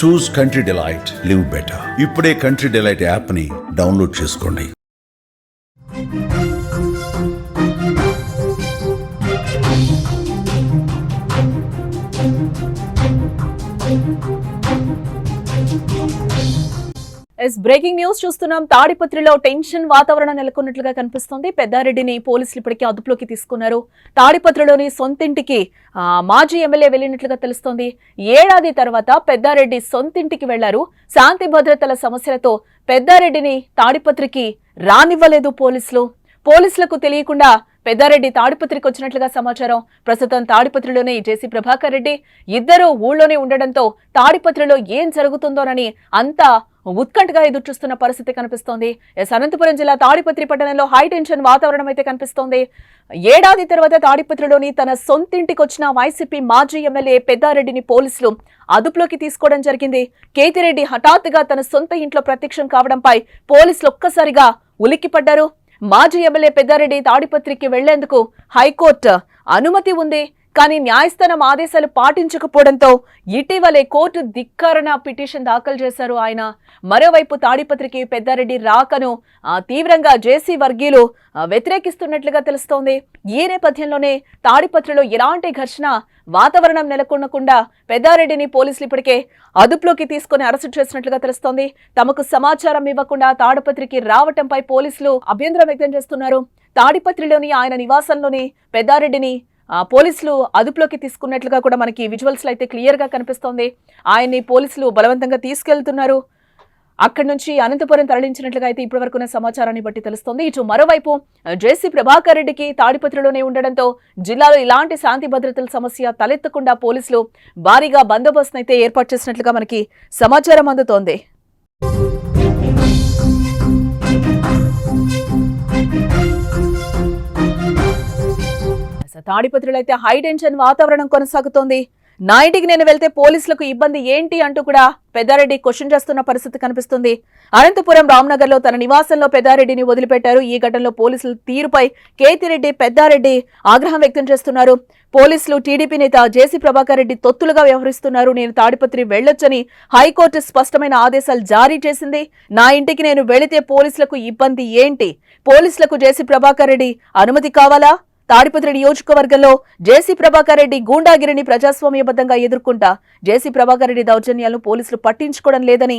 చూస్ country delight, live better. ఇప్పుడే country delight app ని download చేసుకోండి. బ్రేకింగ్ న్యూస్ చూస్తున్నాం. తాడిపత్రిలో టెన్షన్ వాతావరణం నెలకొన్నట్లుగా కనిపిస్తోంది. పెద్దారెడ్డిని పోలీసులు ఇప్పటికే అదుపులోకి తీసుకున్నారు. తాడిపత్రిలోని సొంతింటికి మాజీ ఎమ్మెల్యే వెళ్లినట్లుగా తెలుస్తోంది. ఏడాది తర్వాత పెద్దారెడ్డి సొంతింటికి వెళ్లారు. శాంతి భద్రతల సమస్యలతో పెద్దారెడ్డిని తాడిపత్రికి రానివ్వలేదు పోలీసులకు తెలియకుండా పెద్దారెడ్డి తాడిపత్రికి వచ్చినట్లుగా సమాచారం. ప్రస్తుతం తాడిపత్రిలోనే జేసీ ప్రభాకర్ రెడ్డి ఇద్దరు ఊళ్ళోనే ఉండడంతో తాడిపత్రిలో ఏం జరుగుతుందోనని అంతా ఉత్కంఠగా ఎదురుచూస్తున్న పరిస్థితి కనిపిస్తోంది. అనంతపురం జిల్లా తాడిపత్రి పట్టణంలో హై టెన్షన్ వాతావరణం అయితే కనిపిస్తోంది. ఏడాది తర్వాత తాడిపత్రిలోని తన సొంతింటికి వచ్చిన వైసీపీ మాజీ ఎమ్మెల్యే పెద్దారెడ్డిని పోలీసులు అదుపులోకి తీసుకోవడం జరిగింది. కేతిరెడ్డి హఠాత్తుగా తన సొంత ఇంట్లో ప్రత్యక్షం కావడంపై పోలీసులు ఒక్కసారిగా ఉలిక్కిపడ్డారు. మాజీ ఎమ్మెల్యే పెద్దారెడ్డి తాడిపత్రికి వెళ్లేందుకు హైకోర్టు అనుమతి ఉంది. కానీ న్యాయస్థానం ఆదేశాలు పాటించకపోవడంతో ఇటీవలే కోర్టు ధిక్కారణ పిటిషన్ దాఖలు చేశారు ఆయన. మరోవైపు తాడిపత్రికి పెద్దారెడ్డి రాకను తీవ్రంగా జేసీ వర్గీయులు వ్యతిరేకిస్తున్నట్లుగా తెలుస్తోంది. ఈ నేపథ్యంలోనే తాడిపత్రిలో ఎలాంటి ఘర్షణ వాతావరణం నెలకొనకుండా పెద్దారెడ్డిని పోలీసులు ఇప్పటికే అదుపులోకి తీసుకుని అరెస్టు చేసినట్లుగా తెలుస్తోంది. తమకు సమాచారం ఇవ్వకుండా తాడిపత్రికి రావటంపై పోలీసులు అభ్యంతరం వ్యక్తం చేస్తున్నారు. తాడిపత్రిలోని ఆయన నివాసంలోని పెద్దారెడ్డిని పోలీసులు అదుపులోకి తీసుకున్నట్లుగా కూడా మనకి విజువల్స్ లో అయితే క్లియర్ గా కనిపిస్తోంది. ఆయన్ని పోలీసులు బలవంతంగా తీసుకెళ్తున్నారు. అక్కడి నుంచి అనంతపురం తరలించినట్లుగా అయితే ఇప్పటివరకున్న సమాచారాన్ని బట్టి తెలుస్తోంది. ఇటు మరోవైపు జేసీ ప్రభాకర్ రెడ్డికి తాడిపత్రిలోనే ఉండడంతో జిల్లాలో ఇలాంటి శాంతి భద్రతల సమస్య తలెత్తకుండా పోలీసులు భారీగా బందోబస్తును అయితే ఏర్పాటు చేసినట్లుగా మనకి సమాచారం అందుతోంది. తాడిపత్రిలో అయితే హై టెన్షన్ వాతావరణం కొనసాగుతోంది. నా ఇంటికి నేను వెళ్తే పోలీసులకు ఇబ్బంది ఏంటి అంటూ కూడా పెద్దారెడ్డి క్వశ్చన్ చేస్తున్న పరిస్థితి కనిపిస్తుంది. అనంతపురం రామ్నగర్ లో తన నివాసంలో పెద్దారెడ్డిని వదిలిపెట్టారు. ఈ ఘటనలో పోలీసుల తీరుపై కేతిరెడ్డి పెద్దారెడ్డి ఆగ్రహం వ్యక్తం చేస్తున్నారు. పోలీసులు టీడీపీ నేత జేసీ ప్రభాకర్ రెడ్డి తొత్తులుగా వ్యవహరిస్తున్నారు. నేను తాడిపత్రి వెళ్లొచ్చని హైకోర్టు స్పష్టమైన ఆదేశాలు జారీ చేసింది. నా ఇంటికి నేను వెళితే పోలీసులకు ఇబ్బంది ఏంటి? పోలీసులకు జేసీ ప్రభాకర్ రెడ్డి అనుమతి కావాలా? తాడిపత్రి నియోజకవర్గంలో జేసీ ప్రభాకర్ రెడ్డి గూండాగిరిని ప్రజాస్వామ్యబద్ధంగా ఎదుర్కొంటా జేసీ ప్రభాకర్ రెడ్డి దౌర్జన్యాలను పోలీసులు పట్టించుకోవడం లేదని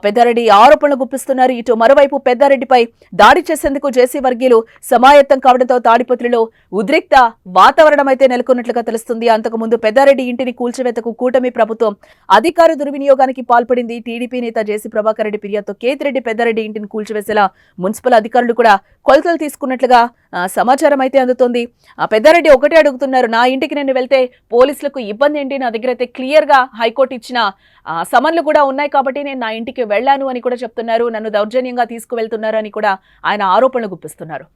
పెద్దారెడ్డి ఆరోపణలు గుప్పిస్తున్నారు. ఇటు మరోవైపు పెద్దారెడ్డిపై దాడి చేసేందుకు జేసీ వర్గీయులు సమాయత్తం కావడంతో తాడిపత్రిలో ఉద్రిక్త వాతావరణం అయితే నెలకొన్నట్లుగా తెలుస్తుంది. అంతకుముందు పెద్దారెడ్డి ఇంటిని కూల్చివేతకు కూటమి ప్రభుత్వం అధికార దుర్వినియోగానికి పాల్పడింది. టీడీపీ నేత జేసీ ప్రభాకర్ రెడ్డి ఫిర్యాదుతో కేతిరెడ్డి పెద్దారెడ్డి ఇంటిని కూల్చివేసేలా మున్సిపల్ అధికారులు కూడా కొలతలు తీసుకున్నట్లుగా సమాచారం అయితే అందుతోంది. పెద్దారెడ్డి ఒకటే అడుగుతున్నారు, నా ఇంటికి నేను వెళ్తే పోలీసులకు ఇబ్బంది ఏంటి? నా దగ్గర అయితే క్లియర్ గా హైకోర్టు ఇచ్చిన సమన్లు కూడా ఉన్నాయి కాబట్టి నేను నా ఇంటికి వెళ్లాను అని కూడా చెప్తున్నారు. నన్ను దౌర్జన్యంగా తీసుకువెళ్తున్నారు అని కూడా ఆయన ఆరోపణలు గుప్పిస్తున్నారు.